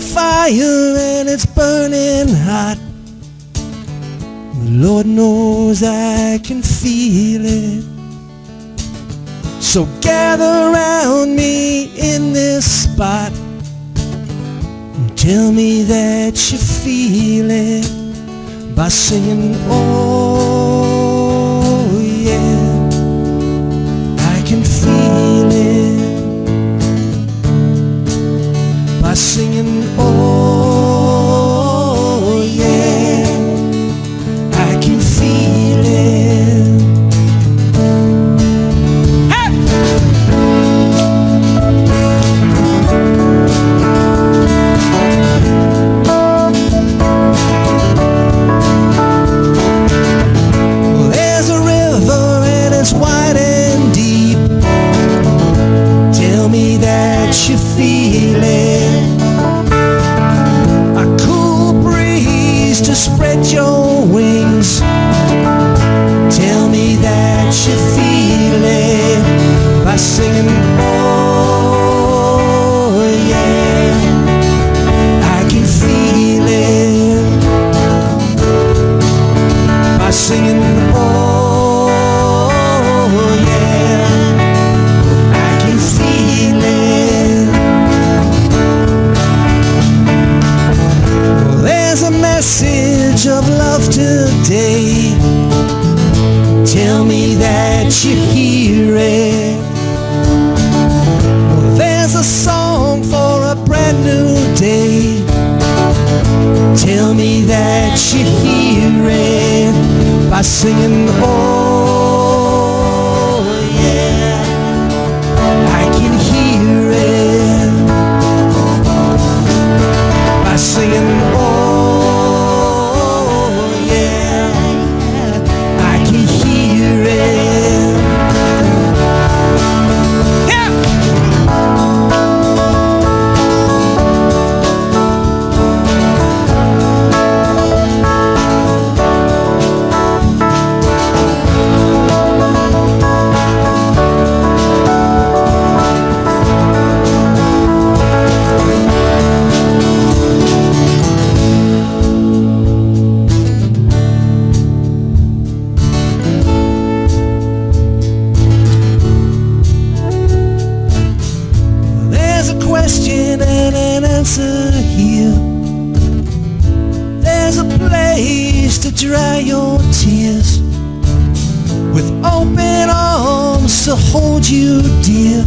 fire and it's burning hot. Lord knows I can feel it. So gather around me in this spot and tell me that you feel it by singing, oh yeah, I can feel it. By singing, oh yeah, I can feel it. Hey! Well, there's a river and it's wide and deep. Tell me that you feel it. A cool breeze to spread your wings. Tell me that you feel it by singing, oh yeah, I can feel it. By singing, oh yeah, I can feel it. Well, there's a message of love today. Tell me that you hear it. Well, there's a song for a brand new day. Tell me that you hear it by singing, oh yeah, I can hear it. By singing, oh yeah, I can hear it. Yeah! There's a question and an answer here. There's a place to dry your tears, with open arms to hold you dear.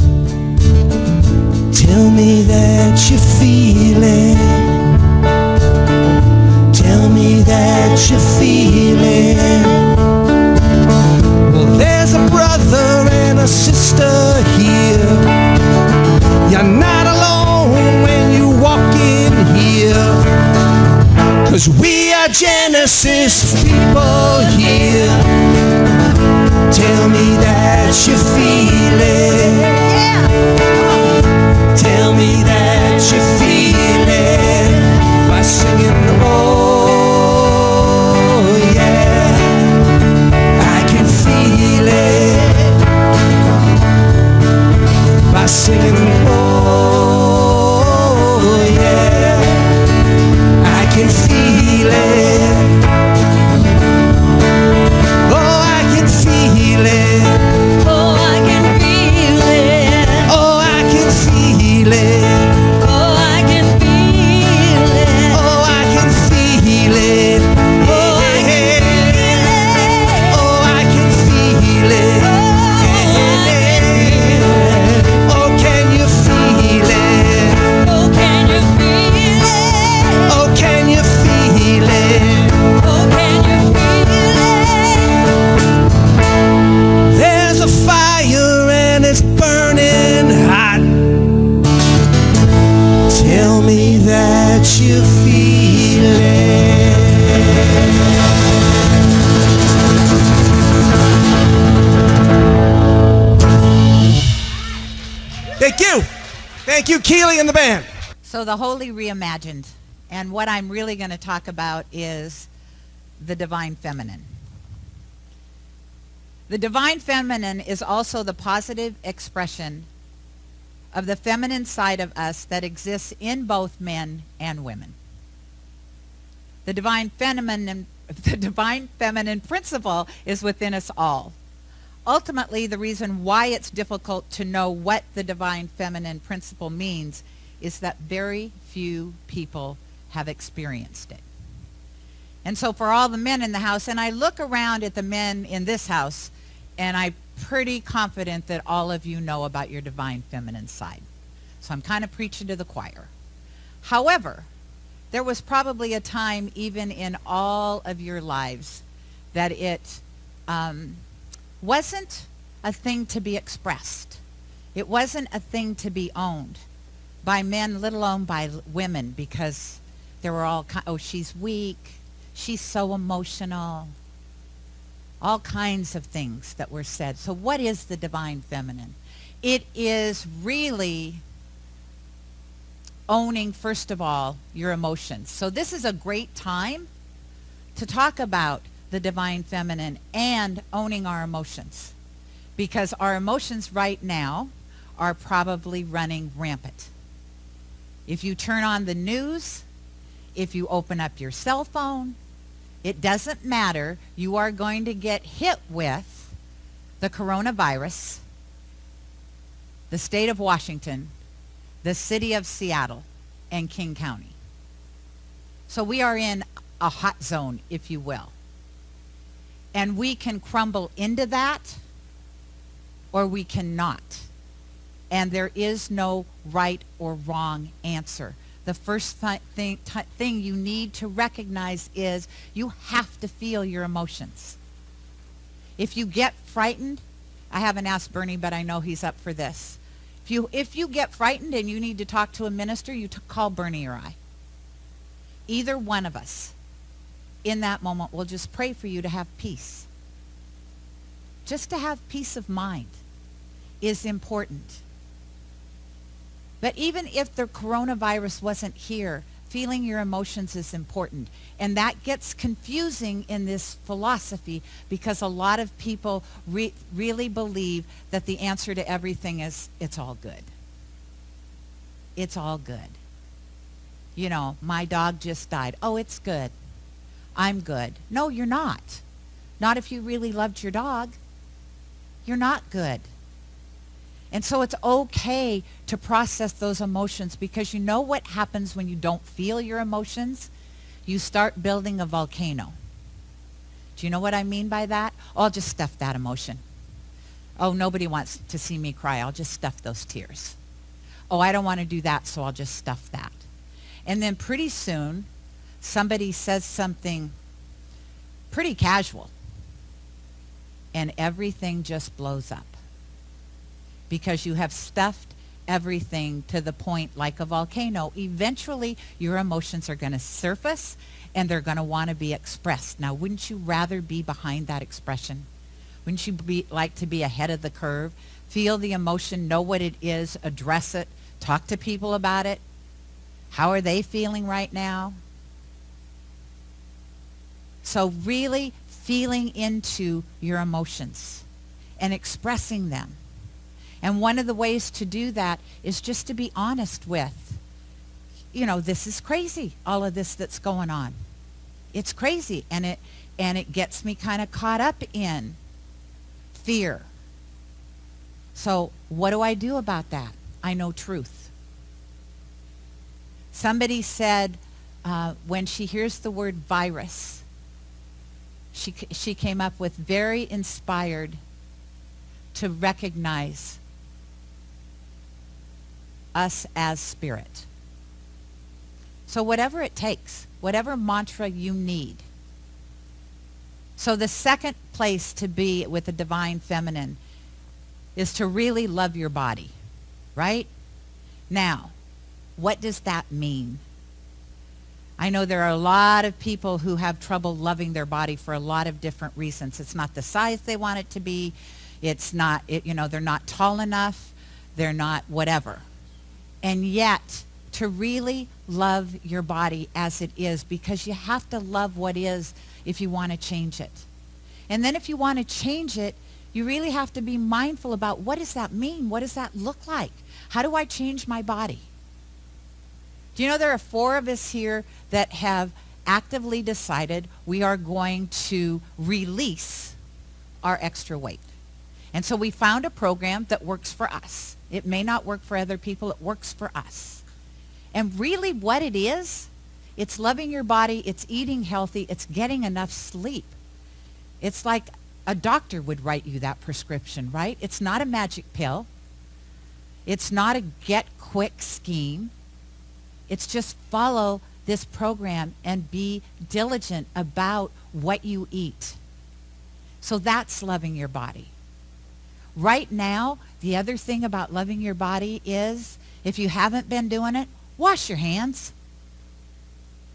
Tell me that you feel it. Tell me that you feel it. Well, there's a brother and a sister here. You're not alone when you walk in here, 'cause we are Genesis people here. Tell me that you feel it. Tell me that you feel it by singing, oh yeah, I can feel it. By singing, oh yeah, I can feel it. Oh, I can feel it. Oh, I can feel it. Oh, I can feel it. Oh, I can feel it. Oh, I can feel it. Oh, I can feel it. Oh, I can feel it. Oh, can you feel it? Oh, can you feel it? Oh, can you feel it? Oh, can you feel it? There's a fire and it's burning hot. Tell me that you feel it. Thank you. Thank you, Keely and the band. So the Holy Reimagined. And what I'm really going to talk about is the Divine Feminine. The Divine Feminine is also the positive expression of the feminine side of us that exists in both men and women. The divine feminine principle is within us all. Ultimately, the reason why it's difficult to know what the divine feminine principle means is that very few people have experienced it. And so for all the men in the house, and I look around at the men in this house, and I'm pretty confident that all of you know about your divine feminine side. So I'm kind of preaching to the choir. However, there was probably a time even in all of your lives that it wasn't a thing to be expressed. It wasn't a thing to be owned by men, let alone by women, because there were all oh, she's weak, she's so emotional, all kinds of things that were said. So what is the divine feminine? It is really owning, first of all, your emotions. So this is a great time to talk about the divine feminine and owning our emotions, because our emotions right now are probably running rampant. If you turn on the news, if you open up your cell phone, it doesn't matter, you are going to get hit with the coronavirus, the state of Washington, the city of Seattle, and King County. So we are in a hot zone, if you will. And we can crumble into that, or we cannot. And there is no right or wrong answer. The first thing you need to recognize is you have to feel your emotions. If you get frightened, I haven't asked Bernie, but I know he's up for this. If you get frightened and you need to talk to a minister, you call Bernie or I. Either one of us in that moment will just pray for you to have peace. Just to have peace of mind is important. But even if the coronavirus wasn't here, feeling your emotions is important. And that gets confusing in this philosophy because a lot of people really believe that the answer to everything is, it's all good. It's all good. You know, my dog just died. Oh, it's good. I'm good. No, you're not. Not if you really loved your dog. You're not good. And so it's okay to process those emotions, because you know what happens when you don't feel your emotions? You start building a volcano. Do you know what I mean by that? Oh, I'll just stuff that emotion. Oh, nobody wants to see me cry. I'll just stuff those tears. Oh, I don't want to do that, so I'll just stuff that. And then pretty soon, somebody says something pretty casual, and everything just blows up. Because you have stuffed everything to the point, like a volcano, eventually your emotions are going to surface and they're going to want to be expressed. Now, wouldn't you rather be behind that expression? Wouldn't you like to be ahead of the curve? Feel the emotion, know what it is, address it, talk to people about it. How are they feeling right now? So really feeling into your emotions and expressing them. And one of the ways to do that is just to be honest with, you know, this is crazy, all of this that's going on. It's crazy, and it gets me kind of caught up in fear. So what do I do about that? I know truth. Somebody said when she hears the word virus, she came up with very inspired to recognize us as spirit. So whatever it takes, whatever mantra you need. So the second place to be with the divine feminine is to really love your body, right? Now, what does that mean? I know there are a lot of people who have trouble loving their body for a lot of different reasons. It's not the size they want it to be. It's not, they're not tall enough. They're not whatever. And yet, to really love your body as it is, because you have to love what is if you want to change it. And then if you want to change it, You really have to be mindful about, what does that mean? What does that look like? How do I change my body? Do you know there are 4 of us here that have actively decided we are going to release our extra weight? And so we found a program that works for us. It may not work for other people. It works for us. And really what it is, it's loving your body. It's eating healthy. It's getting enough sleep. It's like a doctor would write you that prescription, right? It's not a magic pill. It's not a get-quick scheme. It's just follow this program and be diligent about what you eat. So that's loving your body. Right now, the other thing about loving your body is, if you haven't been doing it, wash your hands.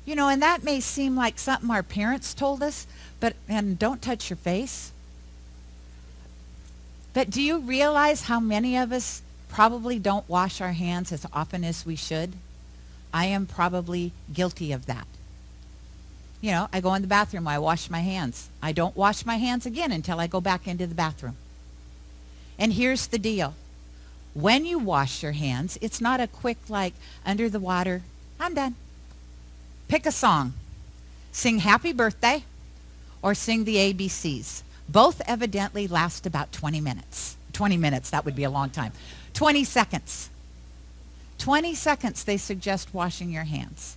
You know, and that may seem like something our parents told us, and don't touch your face. But do you realize how many of us probably don't wash our hands as often as we should? I am probably guilty of that. You know, I go in the bathroom, I wash my hands. I don't wash my hands again until I go back into the bathroom. And here's the deal. When you wash your hands, it's not a quick, like, under the water, I'm done. Pick a song. Sing Happy Birthday or sing the ABCs. Both evidently last about 20 minutes. 20 minutes, that would be a long time. 20 seconds. 20 seconds they suggest washing your hands.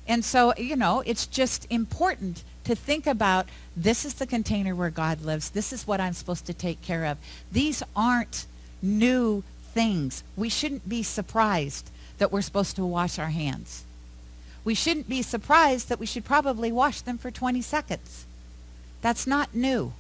And so, you know, it's just important to think about, this is the container where God lives. This is what I'm supposed to take care of. These aren't new things. We shouldn't be surprised that we're supposed to wash our hands. We shouldn't be surprised that we should probably wash them for 20 seconds. That's not new.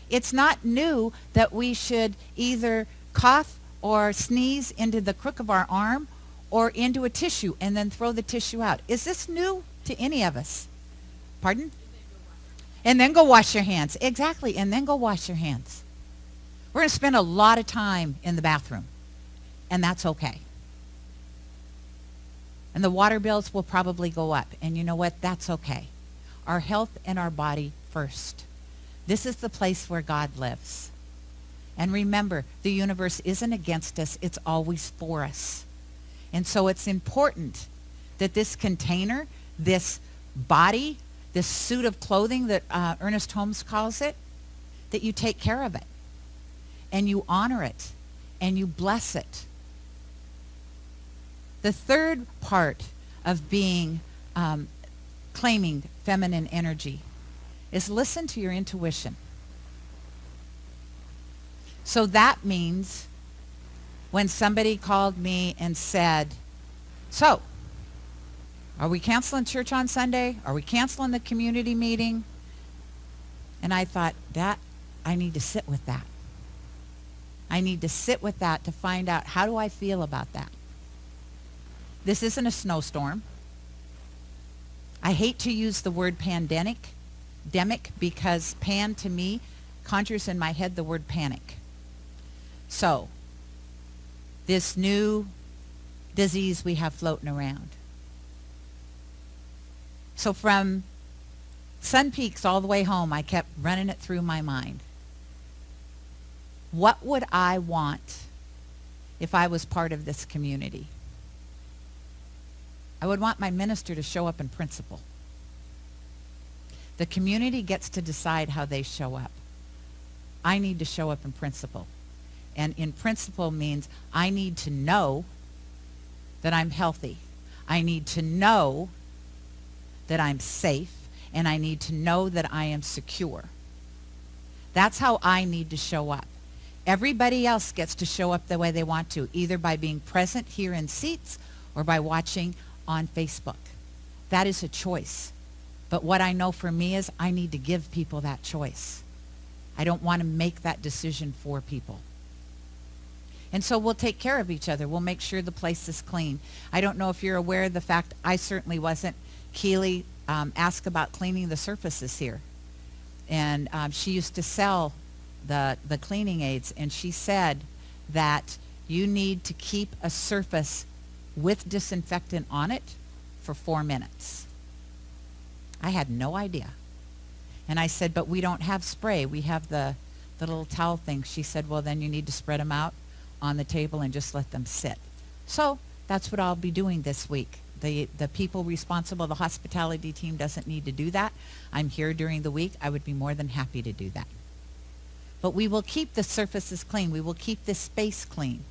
It's not new that we should either cough or sneeze into the crook of our arm or into a tissue and then throw the tissue out. Is this new to any of us? Pardon? And then go wash your hands. Exactly, and then go wash your hands. We're going to spend a lot of time in the bathroom, and that's okay. And the water bills will probably go up, and you know what? That's okay. Our health and our body first. This is the place where God lives. And remember, the universe isn't against us, it's always for us. And so it's important that this container, this body, this suit of clothing that Ernest Holmes calls it, that you take care of it. And you honor it. And you bless it. The third part of being, claiming feminine energy is listen to your intuition. So that means when somebody called me and said, so, are we canceling church on Sunday? Are we canceling the community meeting? And I thought, I need to sit with that. I need to sit with that to find out, how do I feel about that? This isn't a snowstorm. I hate to use the word pandemic, because pan to me conjures in my head the word panic. So, this new disease we have floating around. So from Sun Peaks all the way home, I kept running it through my mind. What would I want if I was part of this community? I would want my minister to show up in principle. The community gets to decide how they show up. I need to show up in principle. And in principle means I need to know that I'm healthy. I need to know that I'm safe. And I need to know that I am secure. That's how I need to show up. Everybody else gets to show up the way they want to, either by being present here in seats or by watching on Facebook. That is a choice. But what I know for me is I need to give people that choice. I don't want to make that decision for people. And so we'll take care of each other. We'll make sure the place is clean. I don't know if you're aware of the fact, I certainly wasn't. Keely asked about cleaning the surfaces here. And she used to sell the cleaning aids, and she said that you need to keep a surface with disinfectant on it for 4 minutes. I had no idea. And I said, but we don't have spray. We have the little towel thing. She said, well, then you need to spread them out on the table and just let them sit. So that's what I'll be doing this week. The people responsible, the hospitality team doesn't need to do that. I'm here during the week. I would be more than happy to do that. But we will keep the surfaces clean. We will keep this space clean.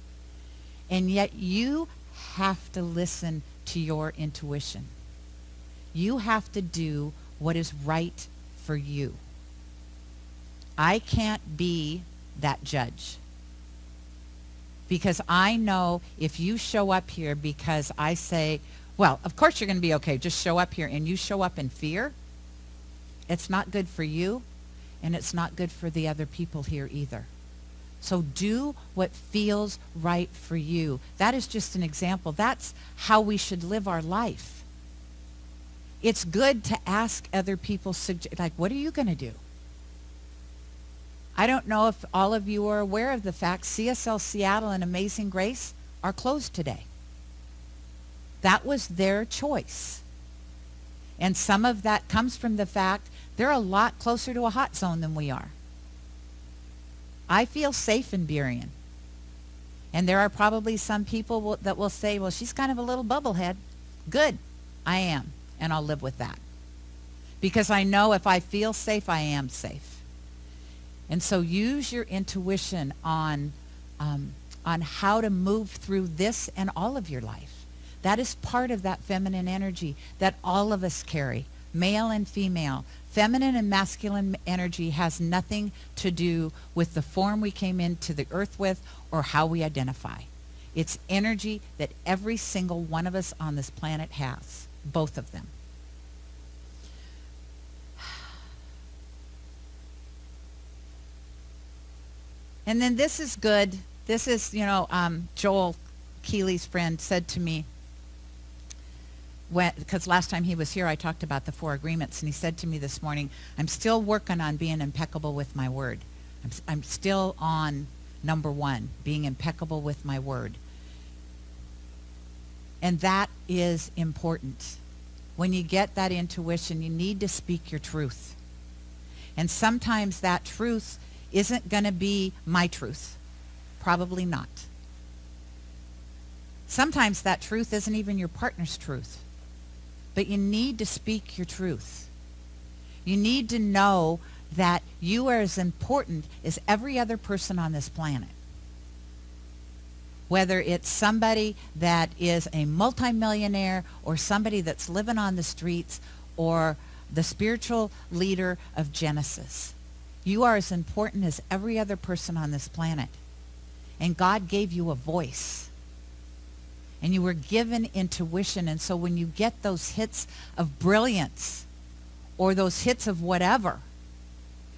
And yet you have to listen to your intuition. You have to do what is right for you. I can't be that judge. Because I know if you show up here because I say, well, of course you're going to be okay, just show up here, and you show up in fear, it's not good for you, and it's not good for the other people here either. So do what feels right for you. That is just an example. That's how we should live our life. It's good to ask other people, like, what are you going to do? I don't know if all of you are aware of the fact CSL Seattle and Amazing Grace are closed today. That was their choice. And some of that comes from the fact they're a lot closer to a hot zone than we are. I feel safe in Burien. And there are probably some people that will say, well, she's kind of a little bubblehead. Good. I am. And I'll live with that. Because I know if I feel safe, I am safe. And so use your intuition on how to move through this and all of your life. That is part of that feminine energy that all of us carry, male and female. Feminine and masculine energy has nothing to do with the form we came into the earth with or how we identify. It's energy that every single one of us on this planet has, both of them. And then this is good. This is, Joel Keeley's friend said to me, because last time he was here, I talked about the 4 agreements, and he said to me this morning, I'm still working on being impeccable with my word. I'm still on number 1, being impeccable with my word. And that is important. When you get that intuition, you need to speak your truth. And sometimes that truth isn't going to be my truth. Probably not. Sometimes that truth isn't even your partner's truth. But you need to speak your truth. You need to know that you are as important as every other person on this planet. Whether it's somebody that is a multimillionaire or somebody that's living on the streets or the spiritual leader of Genesis. You are as important as every other person on this planet. And God gave you a voice. And you were given intuition. And so when you get those hits of brilliance or those hits of whatever,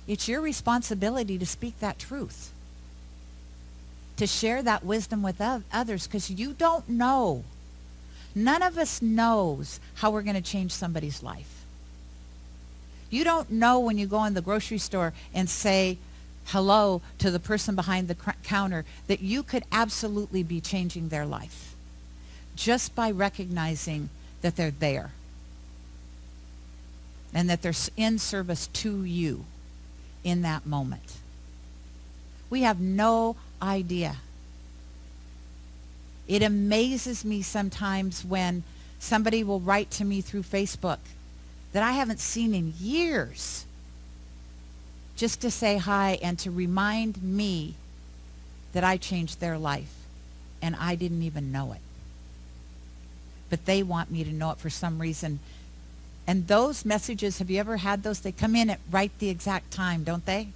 it's your responsibility to speak that truth. To share that wisdom with others, because you don't know. None of us knows how we're going to change somebody's life. You don't know when you go in the grocery store and say hello to the person behind the counter that you could absolutely be changing their life. Just by recognizing that they're there and that they're in service to you in that moment. We have no idea. It amazes me sometimes when somebody will write to me through Facebook that I haven't seen in years, just to say hi and to remind me that I changed their life and I didn't even know it. But they want me to know it for some reason. And those messages, have you ever had those? They come in at right the exact time, don't they?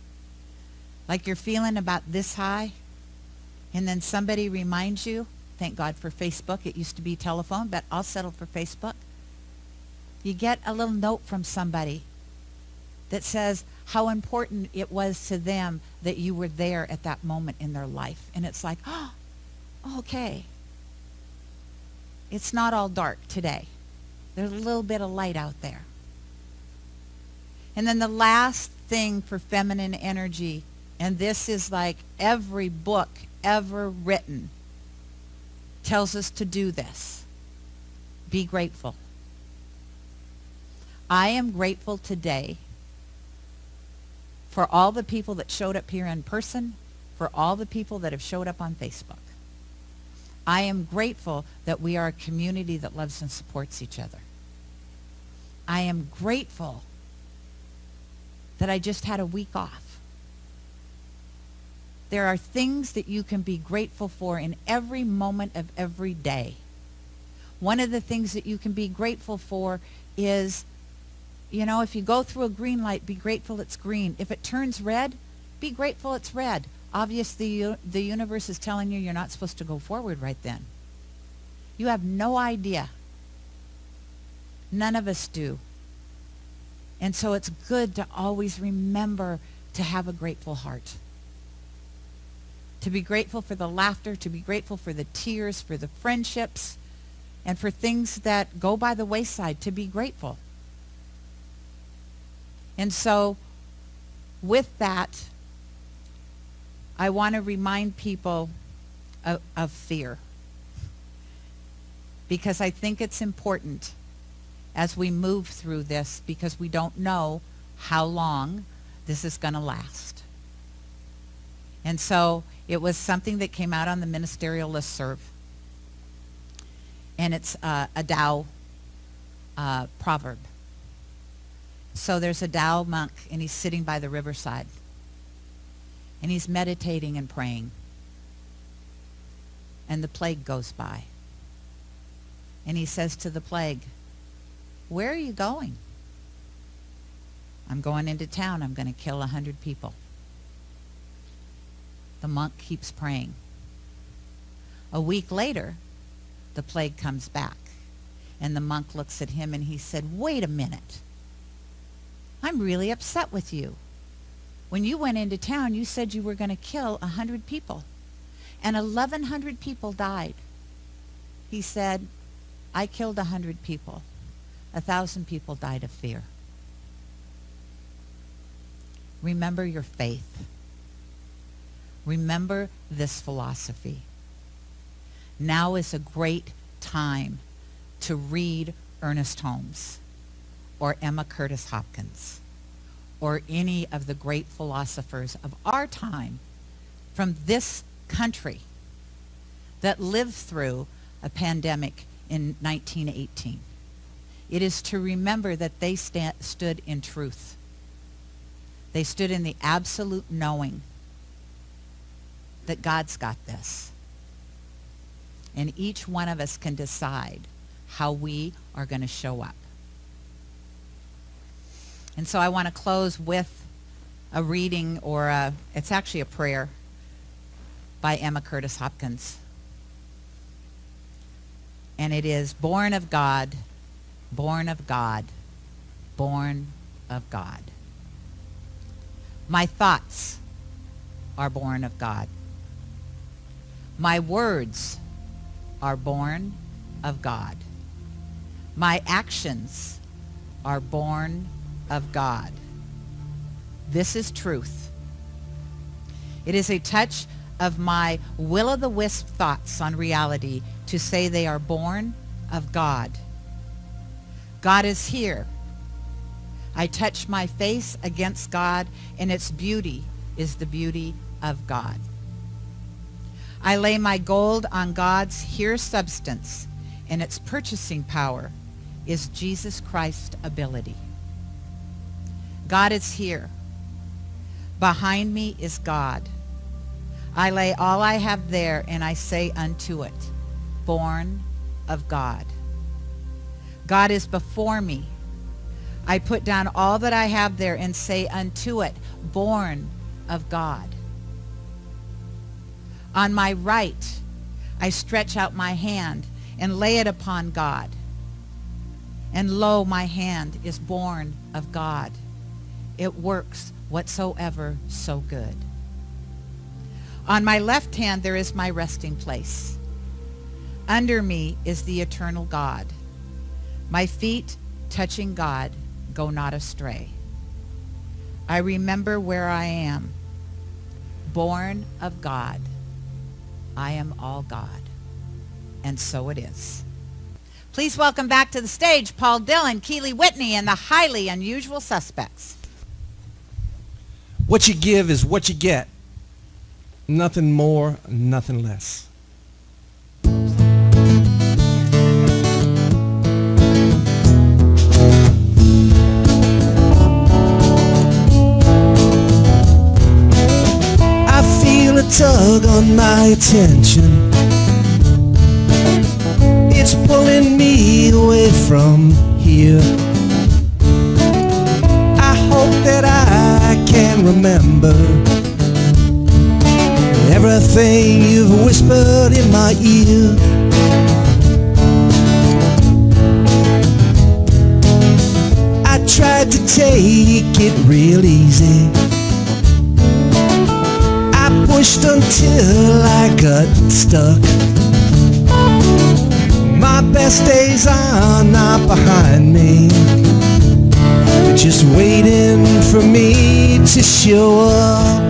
Like you're feeling about this high, and then somebody reminds you. Thank God for Facebook. It used to be telephone, but I'll settle for Facebook. You get a little note from somebody that says how important it was to them that you were there at that moment in their life. And it's like, oh, okay. It's not all dark today. There's a little bit of light out there. And then the last thing for feminine energy, and this is like every book ever written tells us to do this. Be grateful. I am grateful today for all the people that showed up here in person, for all the people that have showed up on Facebook. I am grateful that we are a community that loves and supports each other. I am grateful that I just had a week off. There are things that you can be grateful for in every moment of every day. One of the things that you can be grateful for is, if you go through a green light, be grateful it's green. If it turns red, be grateful it's red. Obviously, the universe is telling you you're not supposed to go forward right then. You have no idea. None of us do. And so it's good to always remember to have a grateful heart. To be grateful for the laughter, to be grateful for the tears, for the friendships, and for things that go by the wayside, to be grateful. And so with that, I want to remind people of fear, because I think it's important as we move through this, because we don't know how long this is going to last. And so it was something that came out on the ministerial listserv, and it's a Tao proverb. So there's a Tao monk, and he's sitting by the riverside, and he's meditating and praying, and the plague goes by. And he says to the plague, "Where are you going?" "I'm going into town. I'm going to kill 100 people." The monk keeps praying. A week later, the plague comes back, and the monk looks at him and he said, "Wait a minute. I'm really upset with you. When you went into town, you said you were going to kill 100 people, and 1,100 people died." He said, "I killed 100 people. 1,000 people died of fear." Remember your faith. Remember this philosophy. Now is a great time to read Ernest Holmes or Emma Curtis Hopkins or any of the great philosophers of our time from this country that lived through a pandemic in 1918. It is to remember that they stood in truth. They stood in the absolute knowing that God's got this. And each one of us can decide how we are going to show up. And so I want to close with a reading, or it's actually a prayer by Emma Curtis Hopkins. And it is, "Born of God, born of God, born of God. My thoughts are born of God. My words are born of God. My actions are born of God. This is truth. It is a touch of my will-o'-the-wisp thoughts on reality to say they are born of God. God is here. I touch my face against God, and its beauty is the beauty of God. I lay my gold on God's here substance, and its purchasing power is Jesus Christ's ability. God is here. Behind me is God. I lay all I have there, and I say unto it, born of God. God is before me. I put down all that I have there and say unto it, born of God. On my right, I stretch out my hand and lay it upon God. And lo, my hand is born of God. It works whatsoever so good. On my left hand, there is my resting place. Under me is the eternal God. My feet, touching God, go not astray. I remember where I am. Born of God. I am all God. And so it is. Please welcome back to the stage Paul Dillon, Keely Whitney, and the highly unusual suspects. What you give is what you get. Nothing more, nothing less. I feel a tug on my attention. It's pulling me away from here. I hope that I can remember everything you've whispered in my ear. I tried to take it real easy. I pushed until I got stuck. My best days are not behind me, they're just waiting for me to show up.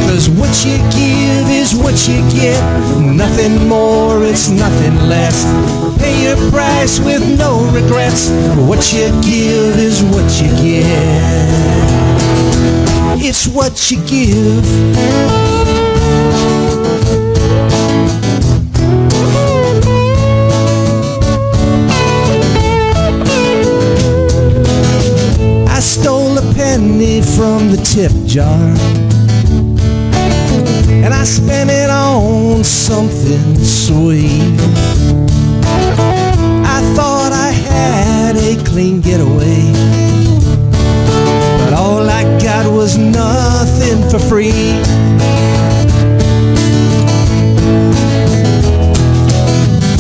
'Cause what you give is what you get. Nothing more, it's nothing less. Pay your price with no regrets. What you give is what you get. It's what you give. I stole a penny from the tip jar, and I spent it on something sweet. I thought I had a clean getaway, but all I got was nothing for free.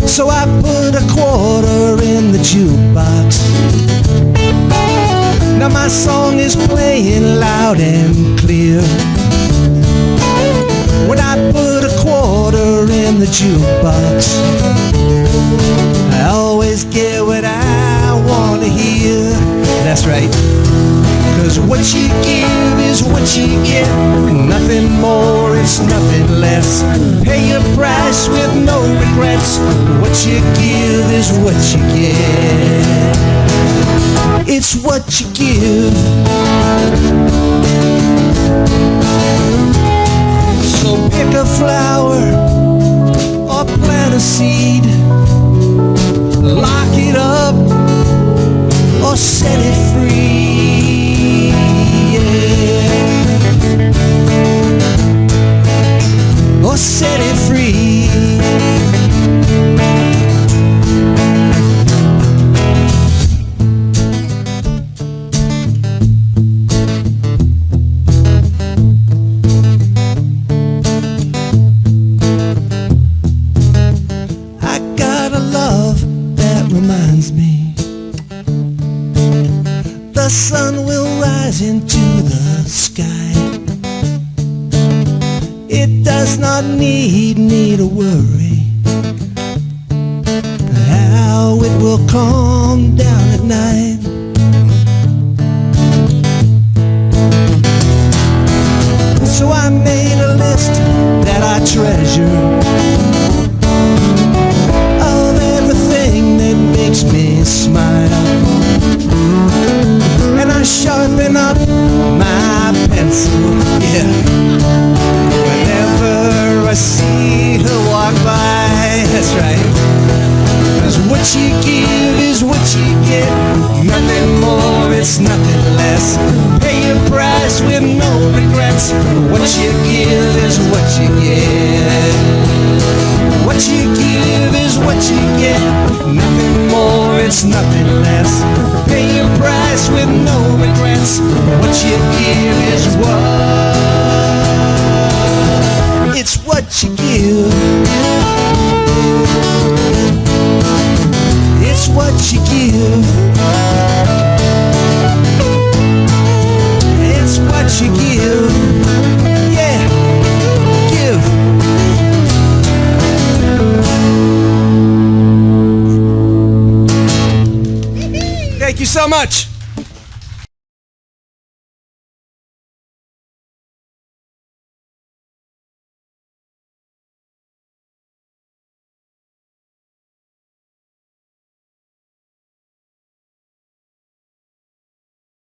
So I put a quarter in the jukebox. Now my song is playing loud and clear. When I put a quarter in the jukebox, I always get what I want to hear. That's right. 'Cause what you give is what you get. Nothing more, it's nothing less. Pay your price with no regrets. What you give is what you get. It's what you give. So pick a flower or plant a seed. Lock it up or set it free. Yeah. Or set it free. Reminds me the sun will rise into the sky. It does not need me to worry how it will calm down at night. So I made a list that I treasure of everything that makes me smile, and I sharpen up my pencil, yeah, whenever I see her walk by. That's right. 'Cause what you give is what you get. Nothing more, it's nothing less. Pay your price with no regrets. What you give is what you get. What you give is what you get. Nothing more, it's nothing less. Pay your price with no regrets. What you give is what. It's what you give. It's what you give. It's what you give. Yeah, give. Thank you so much.